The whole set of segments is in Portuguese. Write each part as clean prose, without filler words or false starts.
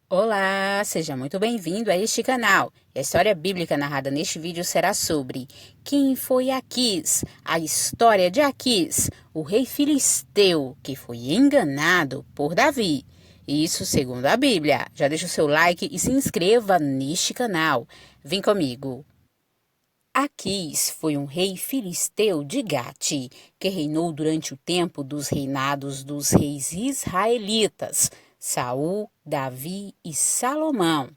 Olá, seja muito bem-vindo a este canal. A história bíblica narrada neste vídeo será sobre quem foi Aquis, a história de Aquis, o rei filisteu que foi enganado por Davi. Isso segundo a Bíblia. Já deixa o seu like e se inscreva neste canal. Vem comigo. Aquis foi um rei filisteu de Gate, que reinou durante o tempo dos reinados dos reis israelitas, Saul, Davi e Salomão.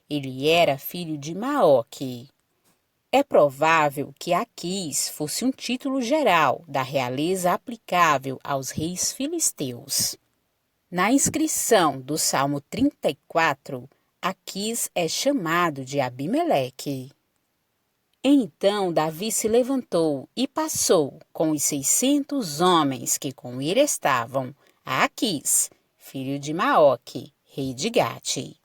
Ele era filho de Maoque. É provável que Aquis fosse um título geral da realeza aplicável aos reis filisteus. Na inscrição do Salmo 34, Aquis é chamado de Abimeleque. Então Davi se levantou e passou com os 600 homens que com ele estavam a Aquis, filho de Maoque, rei de Gate.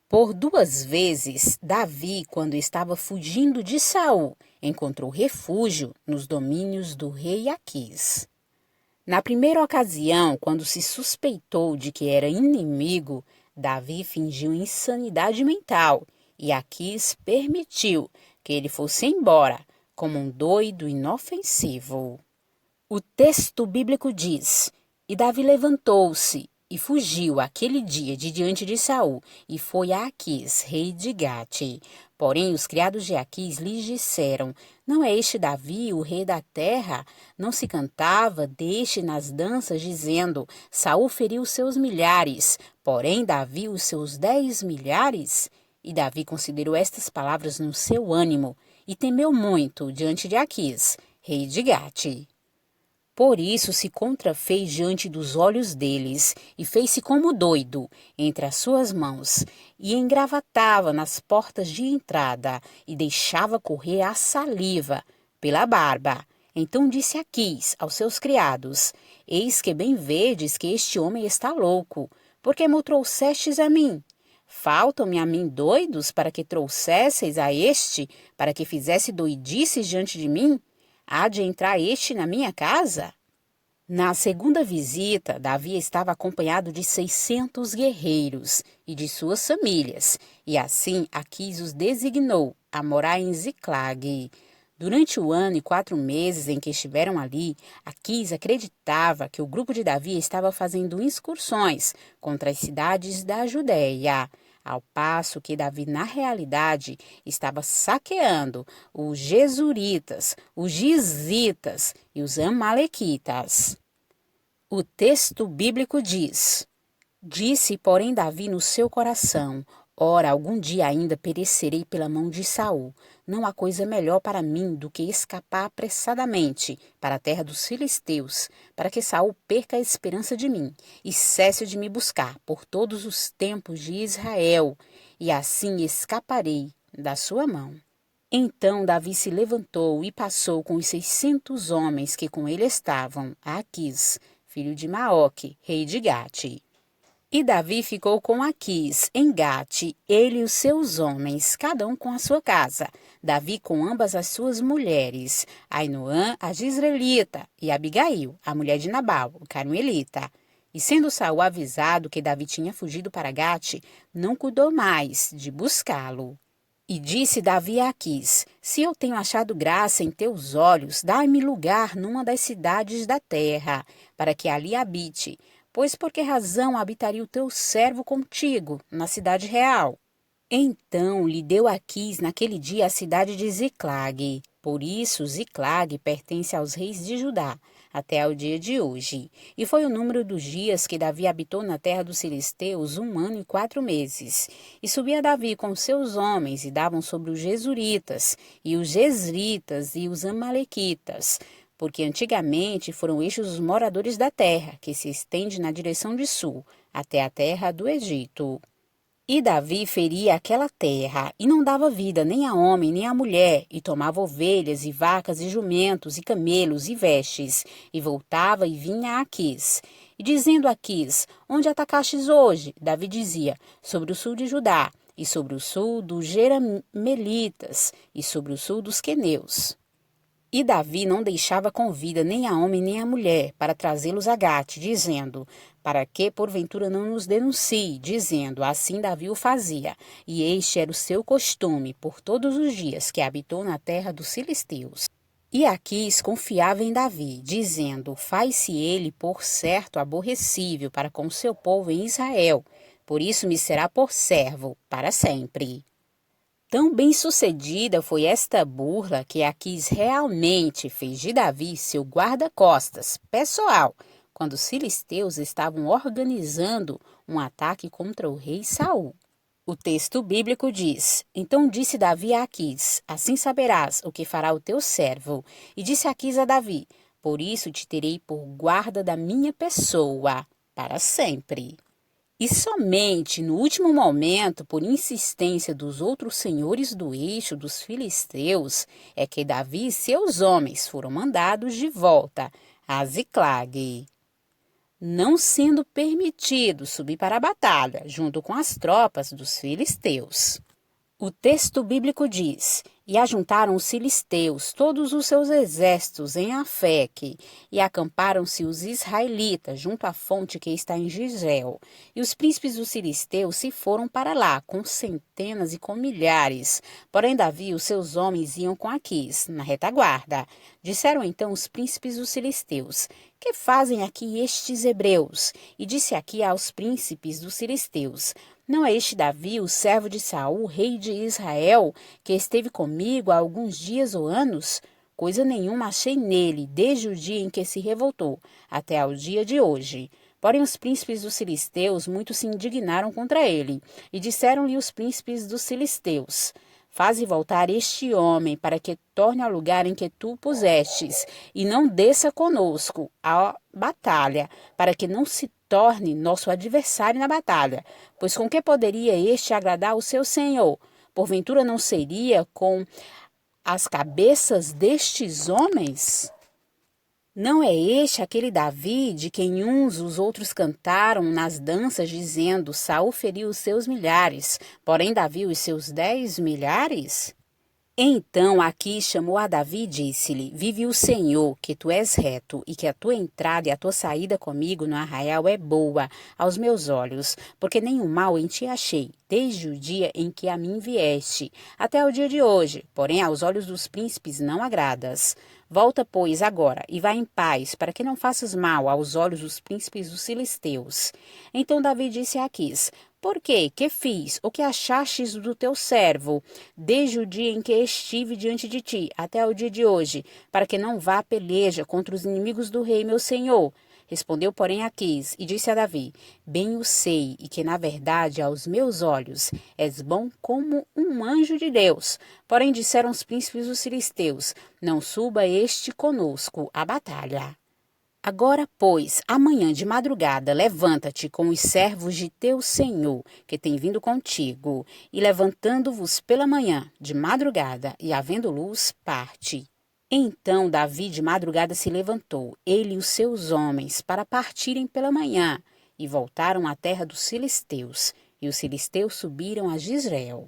Por 2 vezes, Davi, quando estava fugindo de Saul, encontrou refúgio nos domínios do rei Aquis. Na primeira ocasião, quando se suspeitou de que era inimigo, Davi fingiu insanidade mental e Aquis permitiu que ele fosse embora como um doido inofensivo. O texto bíblico diz: E Davi levantou-se e fugiu aquele dia de diante de Saul e foi a Aquis, rei de Gate. Porém, os criados de Aquis lhes disseram: Não é este Davi, o rei da terra? Não se cantava deste nas danças, dizendo: Saul feriu seus milhares, porém Davi os seus 10 milhares? E Davi considerou estas palavras no seu ânimo e temeu muito diante de Aquis, rei de Gate. Por isso se contrafez diante dos olhos deles, e fez-se como doido entre as suas mãos, e engravatava nas portas de entrada, e deixava correr a saliva pela barba. Então disse Aquis aos seus criados: Eis que bem vedes que este homem está louco, porque me o trouxestes a mim? Faltam-me a mim doidos para que trouxesseis a este, para que fizesse doidices diante de mim? Há de entrar este na minha casa? Na segunda visita, Davi estava acompanhado de 600 guerreiros e de suas famílias, e assim Aquis os designou a morar em Ziclag. Durante o ano e 4 meses em que estiveram ali, Aquis acreditava que o grupo de Davi estava fazendo excursões contra as cidades da Judéia, ao passo que Davi, na realidade, estava saqueando os Gesuritas, os Gizitas e os Amalequitas. O texto bíblico diz: Disse, porém, Davi no seu coração: Ora, algum dia ainda perecerei pela mão de Saul. Não há coisa melhor para mim do que escapar apressadamente para a terra dos filisteus, para que Saul perca a esperança de mim e cesse de me buscar por todos os tempos de Israel, e assim escaparei da sua mão. Então Davi se levantou e passou com os 600 homens que com ele estavam a Aquis, filho de Maoque, rei de Gate. E Davi ficou com Aquis em Gate, ele e os seus homens, cada um com a sua casa. Davi com ambas as suas mulheres, Ainoã, a Jezreelita, e Abigail, a mulher de Nabal, o carmelita. E sendo Saul avisado que Davi tinha fugido para Gate, não cuidou mais de buscá-lo. E disse Davi a Aquis: Se eu tenho achado graça em teus olhos, dai-me lugar numa das cidades da terra, para que ali habite. Pois por que razão habitaria o teu servo contigo, na cidade real? Então lhe deu Aquis naquele dia a cidade de Ziclag. Por isso Ziclag pertence aos reis de Judá, até ao dia de hoje. E foi o número dos dias que Davi habitou na terra dos filisteus 1 ano e 4 meses. E subia Davi com seus homens, e davam sobre os Gesuritas, e os Gesritas, e os Amalequitas, porque antigamente foram estes os moradores da terra, que se estende na direção de sul, até a terra do Egito. E Davi feria aquela terra, e não dava vida nem a homem nem a mulher, e tomava ovelhas, e vacas, e jumentos, e camelos, e vestes, e voltava e vinha a Aquis. E dizendo a Aquis: Onde atacastes hoje? Davi dizia: Sobre o sul de Judá, e sobre o sul dos Jeramelitas, e sobre o sul dos queneus. E Davi não deixava com vida nem a homem nem a mulher, para trazê-los a Gate, dizendo: para que porventura não nos denuncie, dizendo, assim Davi o fazia, e este era o seu costume por todos os dias que habitou na terra dos filisteus. E Aquis confiava em Davi, dizendo, faz-se ele por certo aborrecível para com seu povo em Israel, por isso me será por servo para sempre. Tão bem-sucedida foi esta burla que Aquis realmente fez de Davi seu guarda-costas pessoal, quando os filisteus estavam organizando um ataque contra o rei Saul. O texto bíblico diz, então disse Davi a Aquis, assim saberás o que fará o teu servo. E disse Aquis a Davi, por isso te terei por guarda da minha pessoa, para sempre. E somente no último momento, por insistência dos outros senhores do eixo dos filisteus, é que Davi e seus homens foram mandados de volta a Ziclag, não sendo permitido subir para a batalha junto com as tropas dos filisteus. O texto bíblico diz, e ajuntaram os filisteus todos os seus exércitos em Afeque, e acamparam-se os israelitas junto à fonte que está em Gisel. E os príncipes dos filisteus se foram para lá, com centenas e com milhares. Porém Davi e os seus homens iam com Aquis, na retaguarda. Disseram então os príncipes dos filisteus, que fazem aqui estes hebreus? E disse aqui aos príncipes dos filisteus, não é este Davi, o servo de Saul, rei de Israel, que esteve comigo há alguns dias ou anos? Coisa nenhuma achei nele, desde o dia em que se revoltou, até ao dia de hoje. Porém os príncipes dos filisteus muito se indignaram contra ele, e disseram-lhe os príncipes dos filisteus, faze voltar este homem, para que torne ao lugar em que tu o pusestes, e não desça conosco à batalha, para que não se torne nosso adversário na batalha. Pois com que poderia este agradar o seu senhor? Porventura não seria com as cabeças destes homens? Não é este aquele Davi de quem uns os outros cantaram nas danças, dizendo, Saul feriu os seus milhares, porém Davi os seus 10 milhares? Então Aquis chamou a Davi e disse-lhe, vive o Senhor, que tu és reto, e que a tua entrada e a tua saída comigo no arraial é boa aos meus olhos, porque nenhum mal em ti achei, desde o dia em que a mim vieste, até o dia de hoje, porém aos olhos dos príncipes não agradas. Volta, pois, agora, e vai em paz, para que não faças mal aos olhos dos príncipes dos filisteus. Então Davi disse a Aquis, por quê? Que fiz? O que achastes do teu servo, desde o dia em que estive diante de ti, até o dia de hoje, para que não vá a peleja contra os inimigos do rei, meu senhor? Respondeu, porém, Aquis, e disse a Davi, bem o sei, e que, na verdade, aos meus olhos, és bom como um anjo de Deus. Porém, disseram os príncipes dos filisteus, não suba este conosco à batalha. Agora, pois, amanhã de madrugada, levanta-te com os servos de teu senhor, que tem vindo contigo, e levantando-vos pela manhã, de madrugada, e havendo luz, parte. Então Davi de madrugada se levantou, ele e os seus homens, para partirem pela manhã, e voltaram à terra dos filisteus, e os filisteus subiram a Gisrael.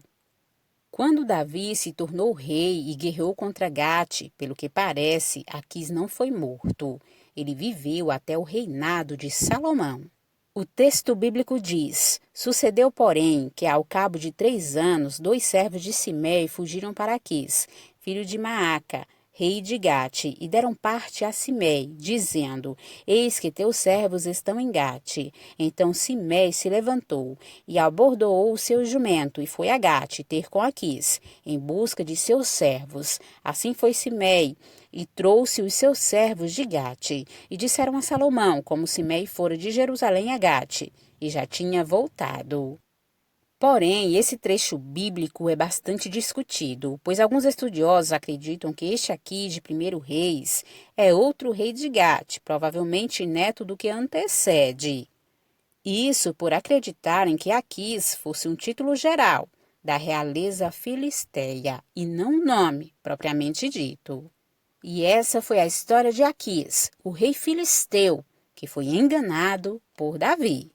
Quando Davi se tornou rei e guerreou contra Gate, pelo que parece, Aquis não foi morto. Ele viveu até o reinado de Salomão. O texto bíblico diz, sucedeu, porém, que ao cabo de 3 anos, 2 servos de Simei fugiram para Aquis, filho de Maaca, rei de Gate, e deram parte a Simei, dizendo, eis que teus servos estão em Gate. Então Simei se levantou, e abordoou o seu jumento, e foi a Gate ter com Aquis, em busca de seus servos. Assim foi Simei, e trouxe os seus servos de Gate, e disseram a Salomão, como Simei fora de Jerusalém a Gate, e já tinha voltado. Porém, esse trecho bíblico é bastante discutido, pois alguns estudiosos acreditam que este aqui de 1 Reis é outro rei de Gate, provavelmente neto do que antecede. Isso por acreditarem que Aquis fosse um título geral da realeza filisteia e não um nome propriamente dito. E essa foi a história de Aquis, o rei filisteu, que foi enganado por Davi.